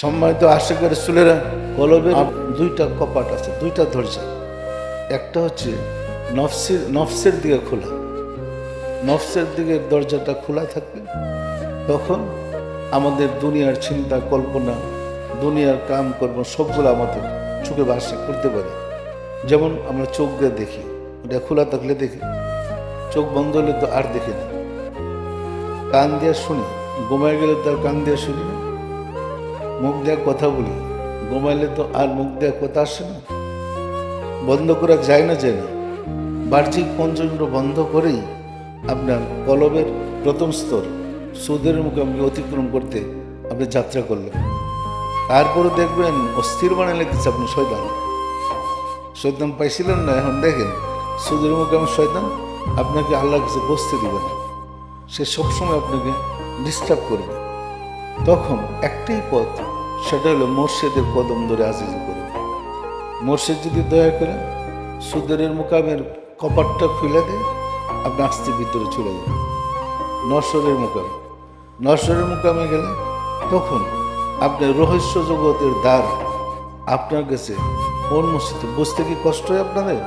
সম্মানিত আশিকের রাসূলেরা, কলবের দুইটা কপাট আছে, দুইটা দরজা। একটা হচ্ছে নফসের দিকে খোলা, নফসের দিকে দরজাটা খোলা থাকবে, তখন আমাদের দুনিয়ার চিন্তা কল্পনা, দুনিয়ার কাম কর্ম সবগুলো আমাদের চোখে ভাসে করতে পারে। যেমন আমরা চোখ দিয়ে দেখি, ওটা খোলা থাকলে দেখি, চোখ বন্ধ হলে তো আর দেখি না। কান দিয়ে শুনি, ঘুমায় গেলে তো আর কান দিয়ে শুনি না। মুখ দিয়ে কথা বলি, ঘুমাইলে তো আর মুখ দিয়ে কথা আসে না, বন্ধ করা যায় না। বাহ্যিক পঞ্চেন্দ্র বন্ধ করেই আপনার কলবের প্রথম স্তর সুদের মুখে আপনি অতিক্রম করতে আপনি যাত্রা করলেন। তারপরে দেখবেন অস্থির বানালে কিছু আপনি শয়তান পাইছিলেন না, এখন দেখেন সুদের মুখে আমি শয়তান আপনাকে আল্লাহ কাছে বসতে দিবে না, সে সবসময় আপনাকে ডিস্টার্ব করবে। তখন একটাই পথ, সেটা হলো মোর্শেদের কদম ধরে আজিজ করে। মোর্শেদ যদি দয়া করে সুদের মুকামের কপাটটা খুলে দেয়, আপনি আস্তে ভিতরে চলে যাবেন নশ্বরের মুকামে গেলে তখন আপনার রহস্য জগতের দ্বার আপনার কাছে উন্মোচিত। বুঝতে কি কষ্ট হয় আপনাদের?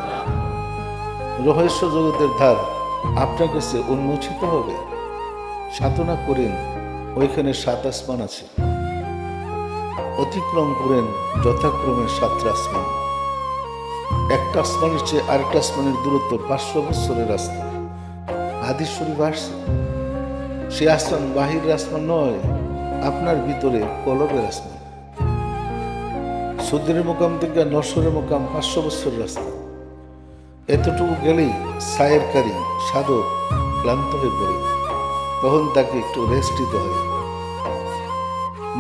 রহস্য জগতের দ্বার আপনার কাছে উন্মোচিত হবে। সাধনা করেন, ওইখানে 7 আসমান আছে, অতিক্রম করেন যথাক্রমে 7 আসমান। একটা আসমানের চেয়ে আরেকটা আসমানের দূরত্ব 500 বছরের রাস্তা। হাদিস শরীফ আসছে, সে আসমান বাহিরের আসমান নয়, আপনার ভিতরে কলবের আসমান। সুদের মুকাম থেকে নশ্বরের মুকাম 500 বছরের রাস্তা। এতটুকু গেলেই সায়েরকারী সাধক ক্লান্ত হয়ে পড়ে, তখন তাকে একটু রেস্ট দিতে হয়।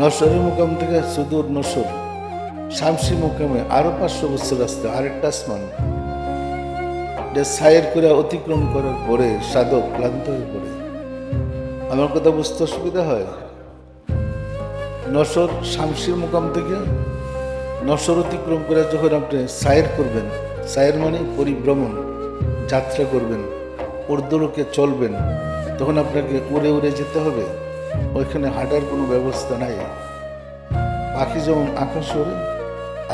নশ্বরের মুকাম থেকে সুদূর নশ্বর শামসি মুকামে আরো 500 বছর রাস্তা, আরেকটা আসমান। সায়ের করে অতিক্রম করার পরে সাধক ক্লান্ত হয়ে পড়ে। আমার কথা বুঝতে অসুবিধা হয়? নশ্বর শামসির মুকাম থেকে নশ্বর অতিক্রম করে যখন আপনি সায়ের করবেন, সায়ের মানে পরিভ্রমণ, যাত্রা করবেন, ঊর্ধ্বলোকে চলবেন, তখন আপনাকে উড়ে উড়ে যেতে হবে। ওইখানে হাঁটার কোনো ব্যবস্থা নাই। পাখি যেমন আকাশে ওড়ে,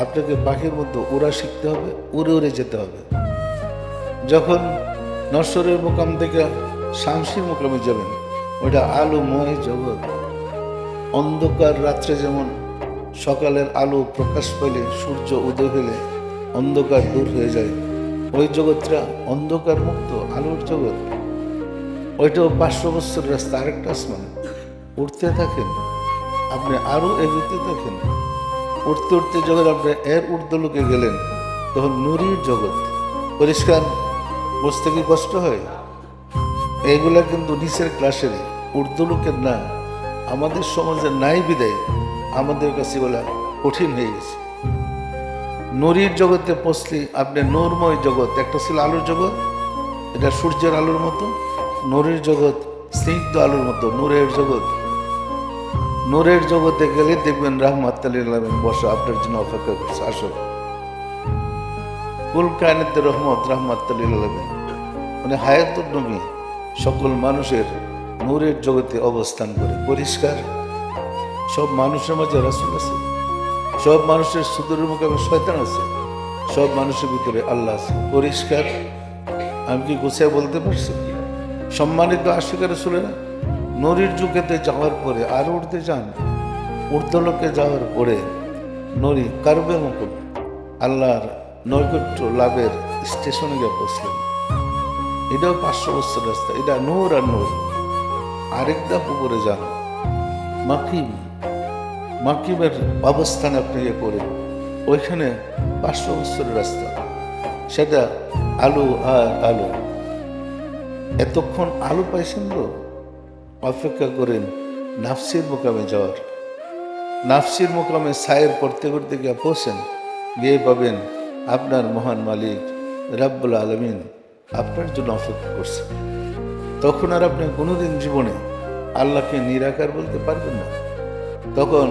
আপনাকে পাখির মধ্যে উড়া শিখতে হবে, উড়ে উড়ে যেতে হবে। যখন নশ্বরের মুকাম থেকে শামসির মুকামে যাবেন, ওইটা আলোময় জগৎ। অন্ধকার রাত্রে যেমন সকালের আলো প্রকাশ পেলে, সূর্য উদয় হলে অন্ধকার দূর হয়ে যায়, ওই জগৎটা অন্ধকার মুক্ত আলোর জগৎ। ওইটাও 500 বছরের রাস্তা, আরেকটা আসমান। উঠতে থাকেন, আপনি আরো এগোতে থাকেন। উঠতে উঠতে যখন আপনি এর ঊর্ধ্বলোকে গেলেন, তখন নুরির জগৎ। পরিষ্কার বুঝতে কি কষ্ট হয়? এইগুলা কিন্তু নিচের ক্লাসের, ঊর্ধ্বলোকের না। আমাদের সমাজে নাই বিদায় আমাদের কাছে বলা কঠিন হয়ে গেছে। নুরির জগতে পৌঁছলে আপনি নূরময় জগৎ। একটা ছিল আলোর জগৎ, এটা সূর্যের আলোর মতো। নূরের জগৎ স্নিগ্ধ আলোর মতো, নূরের জগৎ। নূরের জগতে গেলে দেখবেন রাহমাতুল আলামিন বসা আপনার জন্য অপেক্ষা করছে। আসো, কুল কায়নাতের রহমত রাহমাতুল আলামিন মানে হায়াতুন নবী সকল মানুষের নূরের জগতে অবস্থান করে। পরিষ্কার সব মানুষের মাঝে রাসূল আছে, সব মানুষের সুদূরের মুকামে শয়তান আছে, সব মানুষের ভিতরে আল্লাহ আছে। পরিষ্কার আমি কি গুছিয়ে বলতে পারছি? সম্মানিত আশিকের রাসূলেরা, নূরের যুগেতে যাওয়ার পরে আর উঠতে যান, ঊর্ধ্বলোকে যাওয়ার পরে নূরি কারবে মুকুম আল্লাহর নৈকট্য লাভের স্টেশনে গিয়ে পৌঁছলেন। এটাও 500 বছর রাস্তা। এটা নূর আর নূর। আরেক ধাপ উপরে যান, মাকিমের অবস্থান আপনি ইয়ে করে, ওইখানে 500 বছরের রাস্তা। সেটা আলো আর আলো। এতক্ষণ আলো পাইছেন তো, অপেক্ষা করেন নাফসির মুকামে যাওয়ার। নাফসির মুকামে সায়ের করতে করতে গিয়ে পৌঁছেন, গিয়ে পাবেন আপনার মহান মালিক রাব্বুল আলামিন আপনার জন্য অপেক্ষা করছে। তখন আর আপনি কোনোদিন জীবনে আল্লাহকে নিরাকার বলতে পারবেন না। তখন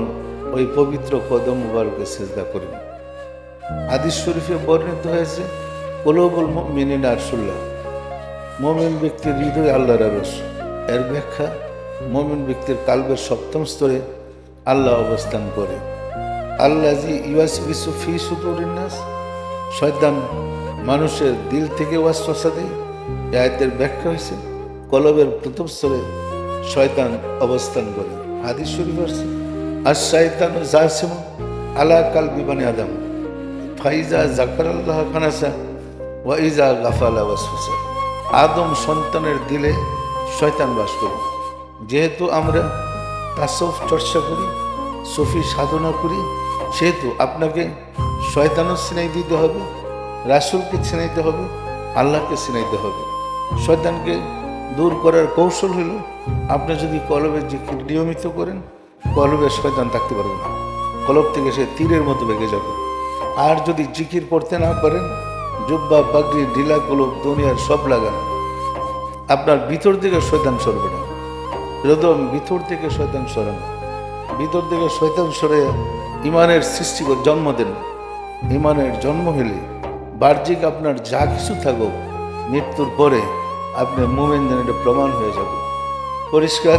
ওই পবিত্র কদম মুবারকে সিজদা করবেন। হাদিস শরীফে বর্ণিত হয়েছে, কুলুবুল মুমিনিনা আরশুল্লাহ, মুমিন ব্যক্তির হৃদয় আল্লাহর আরশ। এর ব্যাখ্যা, মুমিন ব্যক্তির কালবের 7ম স্তরে আল্লাহ অবস্থান করে। আল্লাজি ইউয়াসবিসু ফি সুদুরিন নাস, শয়তান মানুষের দিল থেকে ওয়াসওয়াসা দেয়। এই আয়াতের ব্যাখ্যা হয়েছে কলবের প্রথম স্তরে শয়তান অবস্থান করে। হাদিস শরীফ আছে আর শয়তানু জাসিমু আলা কালবি বানি আদম ফাইজা যাকারাল্লাহ খানাসা ওয়া ইজা গাফালা ওয়াসওয়াসা। আদম সন্তানের দিলে শয়তান বাস করে। যেহেতু আমরা তাসাউফ চর্চা করি, সুফি সাধনা করি, সেহেতু আপনাকে শয়তানও চিনাই দিতে হবে, রাসূলকে চিনাইতে হবে, আল্লাহকে চিনাইতে হবে। শয়তানকে দূর করার কৌশল হল আপনি যদি কলবের জিকির নিয়মিত করেন, কলবে শয়তান থাকতে পারবে না, কলব থেকে সে তীরের মতো বেগে যাবে। আর যদি জিকির পড়তে না পারেন, জুব্বা পাগড়ি ঢিলা কলব দুনিয়ার সব লাগান, আপনার ভিতর থেকে শয়তান সরবে না। এরকম ভিতর থেকে শয়তান সরান, ভিতর থেকে শয়তান সরে ইমানের সৃষ্টি করে জন্ম দেন। ইমানের জন্ম হলে বাহ্যিক আপনার যা কিছু থাকুক, মৃত্যুর পরে আপনি মুমিন, এটা প্রমাণ হয়ে যাবে। পরিষ্কার।